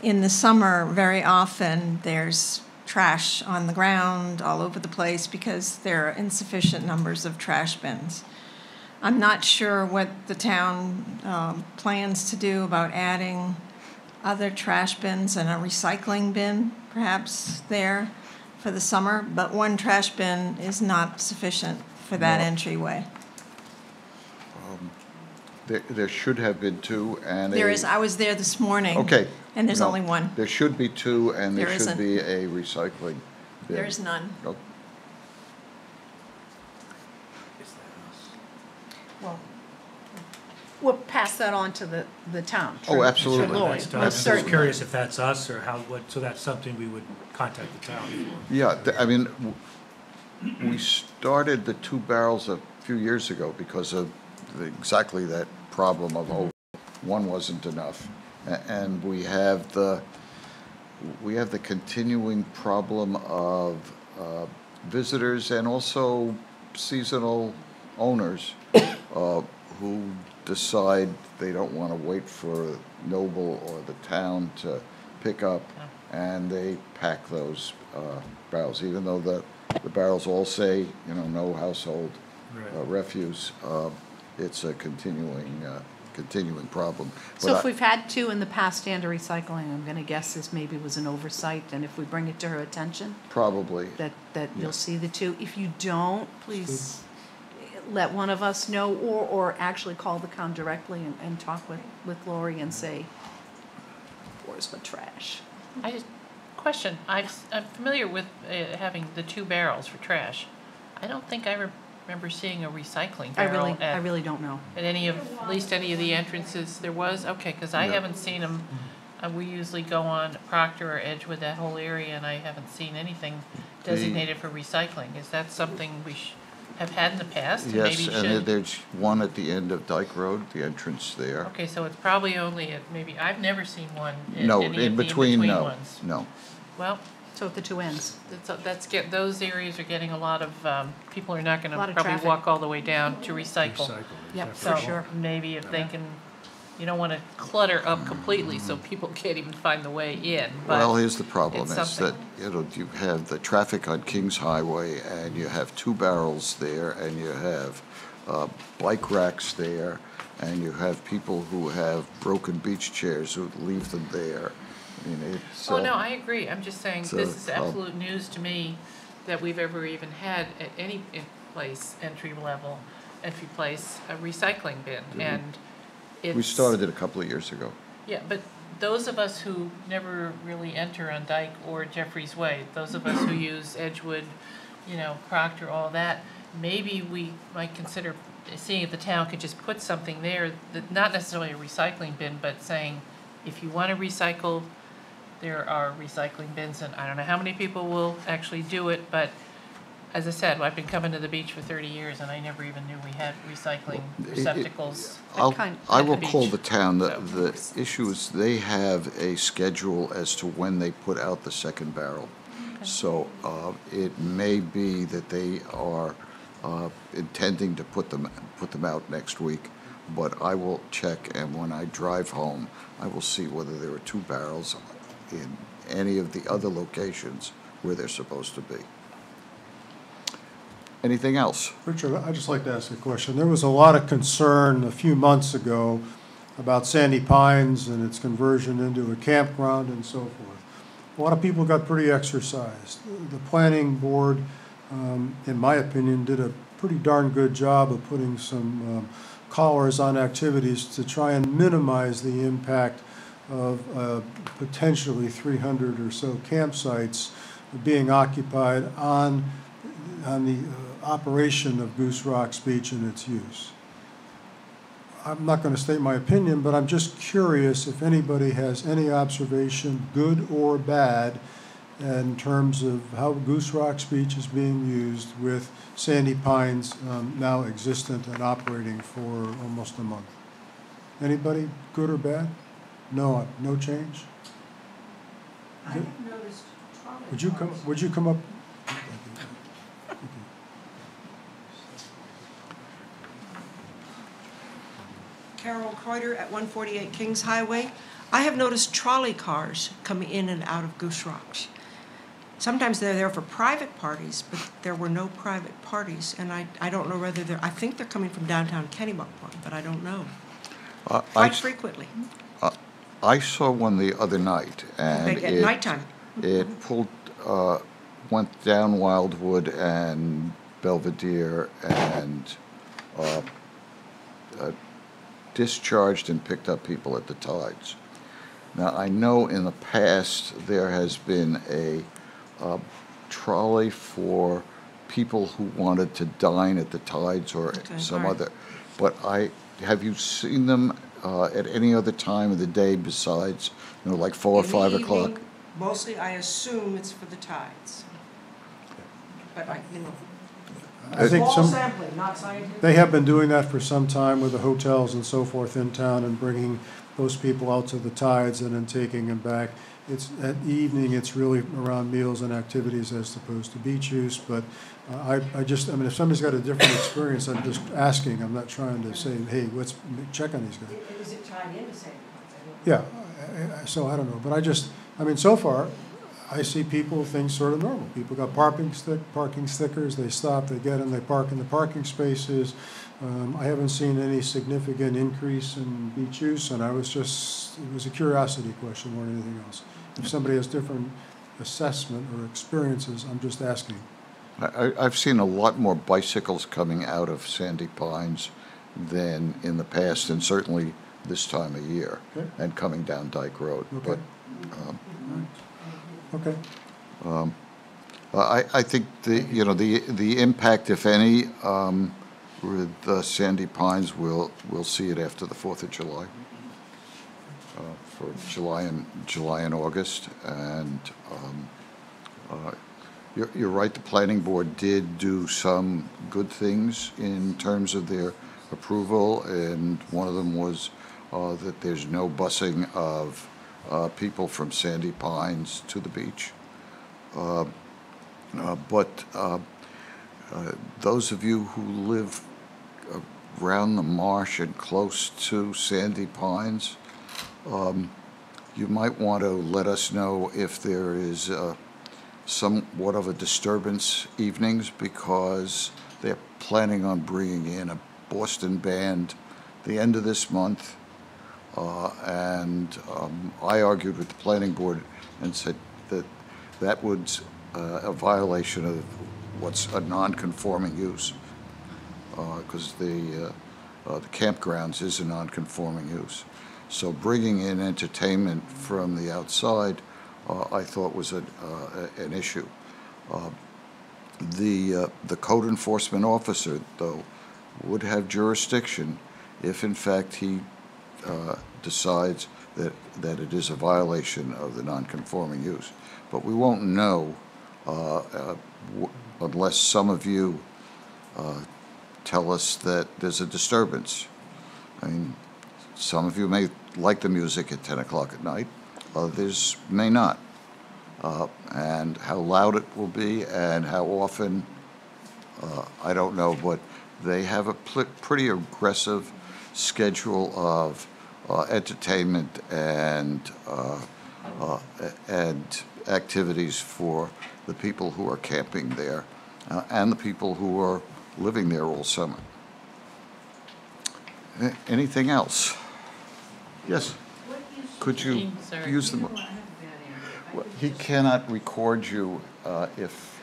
Speaker 10: In the summer, very often, there's trash on the ground all over the place because there are insufficient numbers of trash bins. I'm not sure what the town plans to do about adding other trash bins and a recycling bin, perhaps, there for the summer, but one trash bin is not sufficient for that entryway.
Speaker 2: There should have been two, and
Speaker 10: There is, I was there this morning.
Speaker 2: Okay.
Speaker 10: And there's
Speaker 2: No,
Speaker 10: only one.
Speaker 2: There should be two, and there
Speaker 10: There
Speaker 2: should
Speaker 10: isn't.
Speaker 2: be a recycling bin.
Speaker 10: There is none.
Speaker 2: Oh,
Speaker 8: Well, we'll pass that on to the town.
Speaker 2: Oh, absolutely.
Speaker 8: Lori,
Speaker 11: I
Speaker 8: most
Speaker 11: was
Speaker 8: certainly.
Speaker 11: curious if that's us or how, so that's something we would contact the town for.
Speaker 2: Yeah, I mean, we started the two barrels a few years ago because of exactly that problem of, oh, one wasn't enough. And we have the continuing problem of visitors and also seasonal owners who decide they don't want to wait for Noble or the town to pick up, and they pack those barrels, even though the barrels all say, you know, no household refuse. It's a continuing problem.
Speaker 8: So
Speaker 2: But
Speaker 8: if we've had two in the past and a recycling, I'm going to guess this maybe was an oversight, and if we bring it to her attention,
Speaker 2: Probably.
Speaker 8: that you'll see the two. If you don't, please let one of us know, or actually call the town directly and talk with Lori and say, where's my trash?
Speaker 3: I just, question, I'm familiar with having the two barrels for trash. I don't think I remember seeing a recycling barrel
Speaker 8: I really don't know.
Speaker 3: at any of, at least any of the entrances there was? Okay, because I
Speaker 2: No.
Speaker 3: haven't seen them. We usually go on Proctor or Edgewood, that whole area, and I haven't seen anything designated for recycling. Is that something we have had in the past and maybe
Speaker 2: Yes,
Speaker 3: should?
Speaker 2: and there's one at the end of Dyke Road, the entrance there.
Speaker 3: Okay, so it's probably only at maybe, I've never seen one in
Speaker 2: No,
Speaker 3: any
Speaker 2: in
Speaker 3: of the
Speaker 2: between,
Speaker 3: in-between
Speaker 2: no,
Speaker 3: ones.
Speaker 2: no.
Speaker 3: Well,
Speaker 8: So at the two ends.
Speaker 3: those areas are getting a lot of, people are not
Speaker 8: A lot
Speaker 3: gonna
Speaker 8: of
Speaker 3: probably
Speaker 8: traffic.
Speaker 3: walk all the way down to recycle.
Speaker 8: Yep,
Speaker 3: So
Speaker 8: for sure.
Speaker 3: maybe if they can, you don't wanna clutter up completely so people can't even find the way in,
Speaker 2: Well,
Speaker 3: but
Speaker 2: here's the problem,
Speaker 3: it's
Speaker 2: is that,
Speaker 3: something.
Speaker 2: you know, you have the traffic on Kings Highway, and you have two barrels there, and you have bike racks there, and you have people who have broken beach chairs who leave them there. I mean, it's.
Speaker 3: Oh, no, I agree. I'm just saying,
Speaker 2: it's a
Speaker 3: this is
Speaker 2: problem.
Speaker 3: absolute news to me that we've ever even had at any place, entry place, a recycling bin. And it's.
Speaker 2: We started it a couple of years ago.
Speaker 3: Yeah, but those of us who never really enter on Dyke or Jeffrey's Way, those of us who use Edgewood, you know, Proctor, all that, maybe we might consider seeing if the town could just put something there, that not necessarily a recycling bin, but saying, if you want to recycle, there are recycling bins, and I don't know how many people will actually do it, but as I said, I've been coming to the beach for 30 years, and I never even knew we had recycling receptacles.
Speaker 2: I will
Speaker 3: at the
Speaker 2: call
Speaker 3: beach.
Speaker 2: the town,
Speaker 3: So-
Speaker 2: the issue is they have a schedule as to when they put out the second barrel. So it may be that they are intending to put them out next week, but I will check, and when I drive home, I will see whether there are two barrels in any of the other locations where they're supposed to be. Anything else?
Speaker 4: Richard, I'd just like to ask a question. There was a lot of concern a few months ago about Sandy Pines and its conversion into a campground and so forth. A lot of people got pretty exercised. The planning board, in my opinion, did a pretty darn good job of putting some collars on activities to try and minimize the impact of potentially 300 or so campsites being occupied on the operation of Goose Rocks Beach and its use. I'm not going to state my opinion, but I'm just curious if anybody has any observation, good or bad, in terms of how Goose Rocks Beach is being used with Sandy Pines now existent and operating for almost a month. Anybody, good or bad? No, no change?
Speaker 12: I have noticed trolley
Speaker 4: Would you come up?
Speaker 12: Carol Kreuter at 148 Kings Highway. I have noticed trolley cars coming in and out of Goose Rocks. Sometimes they're there for private parties, but there were no private parties, and I don't know whether I think they're coming from downtown Kennebunkport, but I don't know. Quite frequently.
Speaker 2: I saw one the other night, and
Speaker 12: At nighttime.
Speaker 2: It went down Wildwood and Belvedere and discharged and picked up people at the tides. Now, I know in the past there has been a trolley for people who wanted to dine at the tides or some other, but have you seen them at any other time of the day besides, like 4 or 5 o'clock?
Speaker 12: Evening, mostly, I assume it's for the tides. But
Speaker 4: I think
Speaker 12: small sampling, not scientific.
Speaker 4: they have been doing that for some time with the hotels and so forth in town and bringing those people out to the tides and then taking them back. It's at evening, it's really around meals and activities as opposed to beach use, but I mean, if somebody's got a different experience, I'm just asking. I'm not trying to say, hey, let's check on these guys.
Speaker 12: Is it tied into Sandy?
Speaker 4: Yeah, so I don't know, but I mean, so far, I see people, things sort of normal. People got parking stickers, they stop, they get in, they park in the parking spaces. I haven't seen any significant increase in beach use, and it was a curiosity question more than anything else. If somebody has different assessment or experiences, I'm just asking.
Speaker 2: I've seen a lot more bicycles coming out of Sandy Pines than in the past, and certainly this time of year, and coming down Dyke Road.
Speaker 4: Okay.
Speaker 2: But
Speaker 4: Okay.
Speaker 2: I think the impact, if any, with Sandy Pines, we'll see it after the 4th of July. For July and August, and you're right. The planning board did do some good things in terms of their approval, and one of them was that there's no busing of people from Sandy Pines to the beach. But those of you who live around the marsh and close to Sandy Pines, you might want to let us know if there is somewhat of a disturbance evenings, because they're planning on bringing in a Boston band the end of this month. And I argued with the planning board and said that that was a violation of what's a non-conforming use, because the campgrounds is a non-conforming use. So bringing in entertainment from the outside, I thought was an issue. The code enforcement officer, though, would have jurisdiction if, in fact, he decides that it is a violation of the non-conforming use. But we won't know unless some of you tell us that there's a disturbance. I mean, some of you may like the music at 10 o'clock at night, others may not. And how loud it will be and how often, I don't know, but they have a pretty aggressive schedule of entertainment and activities for the people who are camping there and the people who are living there all summer. Anything else? Yes. Could you use the? Well, he cannot record you if.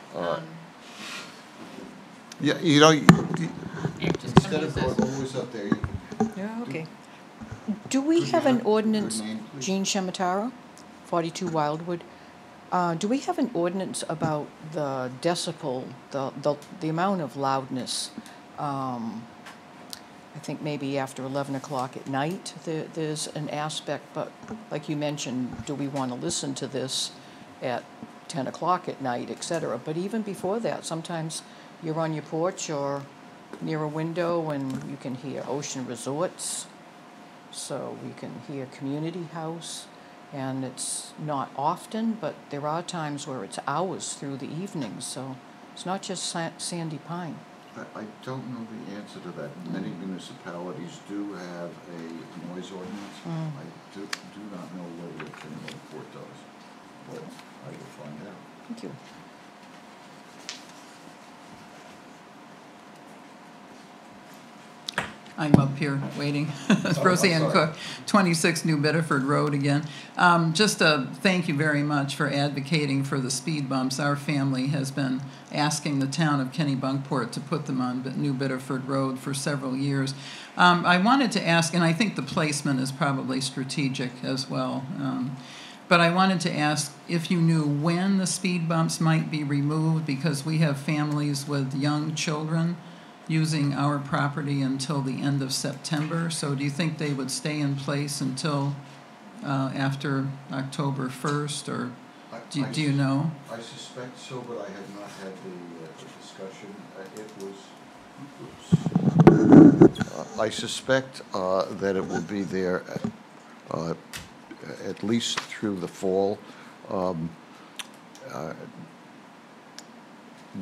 Speaker 2: Yeah, you know. Instead of going always up there.
Speaker 6: Yeah, okay.
Speaker 13: Do we have an ordinance,
Speaker 2: Good name, please.
Speaker 13: Jean Shematara, 42 Wildwood? Do we have an ordinance about the decibel, the amount of loudness? I think maybe after 11 o'clock at night, there's an aspect, but like you mentioned, do we want to listen to this at 10 o'clock at night, et cetera? But even before that, sometimes you're on your porch or near a window and you can hear ocean resorts. So we can hear community house, and it's not often, but there are times where it's hours through the evening, so it's not just Sandy Pine.
Speaker 2: I don't know the answer to that. Many municipalities do have a noise ordinance. I do not know whether Kennebunkport does, but I will find out.
Speaker 13: Thank you.
Speaker 6: I'm up here waiting. Roseanne Cook, 26 New Bedford Road again. Just thank you very much for advocating for the speed bumps. Our family has been asking the town of Kennebunkport to put them on New Bedford Road for several years. I wanted to ask, and I think the placement is probably strategic as well, but I wanted to ask if you knew when the speed bumps might be removed, because we have families with young children using our property until the end of September. So do you think they would stay in place until after October 1st, or do you know?
Speaker 2: I suspect so, but I have not had the discussion. I suspect that it will be there at least through the fall.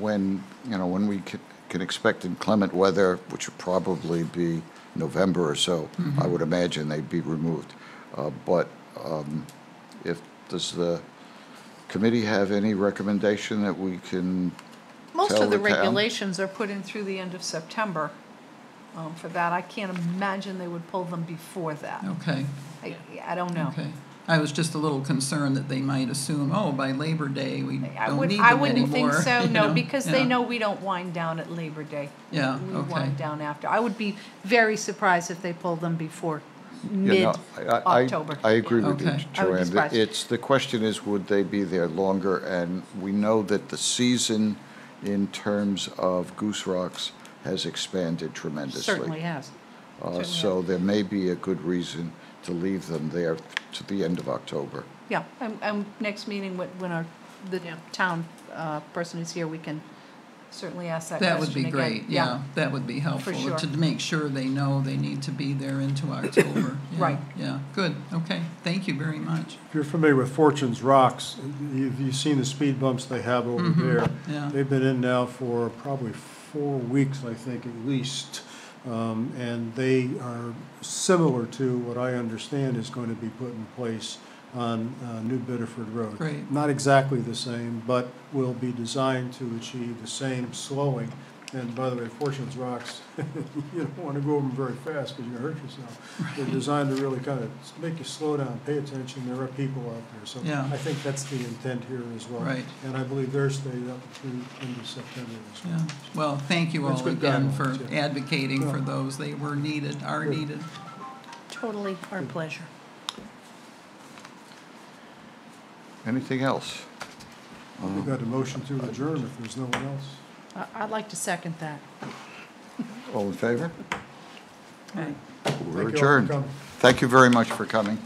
Speaker 2: When we can expect inclement weather, which would probably be November or so, I would imagine they'd be removed. But does the committee have any recommendation that we can
Speaker 8: Most
Speaker 2: tell
Speaker 8: of the
Speaker 2: the town?
Speaker 8: regulations are put in through the end of September for that. I can't imagine they would pull them before that.
Speaker 6: Okay.
Speaker 8: I don't know.
Speaker 6: Okay. I was just a little concerned that they might assume, oh, by Labor Day, we don't need them
Speaker 8: I wouldn't think
Speaker 6: anymore,
Speaker 8: so,
Speaker 6: you
Speaker 8: no,
Speaker 6: know?
Speaker 8: because
Speaker 6: Yeah.
Speaker 8: they know we don't wind down at Labor Day.
Speaker 6: Yeah,
Speaker 8: We
Speaker 6: okay.
Speaker 8: wind down after. I would be very surprised if they pulled them before
Speaker 2: Yeah, no,
Speaker 8: mid-October.
Speaker 2: I agree with you,
Speaker 6: Okay.
Speaker 8: I would be
Speaker 2: Joanne.
Speaker 8: surprised.
Speaker 2: The question is, would they be there longer? And we know that the season in terms of goose rocks has expanded tremendously.
Speaker 8: Certainly has.
Speaker 2: So there may be a good reason to leave them there to the end of October.
Speaker 8: Yeah, and next meeting, when the town person is here, we can certainly ask that question
Speaker 6: That would be
Speaker 8: again.
Speaker 6: great, yeah, that would be helpful,
Speaker 8: sure.
Speaker 6: to make sure they know they need to be there into October. Yeah,
Speaker 8: Right.
Speaker 6: Yeah, good, okay, thank you very much.
Speaker 4: If you're familiar with Fortune's Rocks, you've seen the speed bumps they have over there.
Speaker 6: Yeah.
Speaker 4: They've been in now for probably 4 weeks, I think, at least. And they are similar to what I understand is going to be put in place on New Bedford Road.
Speaker 6: Great.
Speaker 4: Not exactly the same, but will be designed to achieve the same slowing. And by the way, Fortune's Rocks, you don't want to go over them very fast because you're going to hurt yourself. They're designed to really kind of make you slow down, pay attention. There are people out there. So
Speaker 6: Yeah.
Speaker 4: I think that's the intent here as well.
Speaker 6: Right.
Speaker 4: And I believe they're stayed up through into September as well.
Speaker 6: Yeah, well, thank you
Speaker 4: That's
Speaker 6: all
Speaker 4: good
Speaker 6: again for
Speaker 4: guidelines, yeah.
Speaker 6: advocating for
Speaker 4: Yeah.
Speaker 6: those, they were needed, are
Speaker 4: Good.
Speaker 6: needed.
Speaker 8: Totally our pleasure.
Speaker 2: Anything else?
Speaker 4: We've got a motion to adjourn if there's no one else.
Speaker 8: I'd like to second that.
Speaker 2: All in favor?
Speaker 8: Right.
Speaker 2: We're
Speaker 4: Thank you all for
Speaker 2: adjourned.
Speaker 4: coming.
Speaker 2: Thank you very much for coming.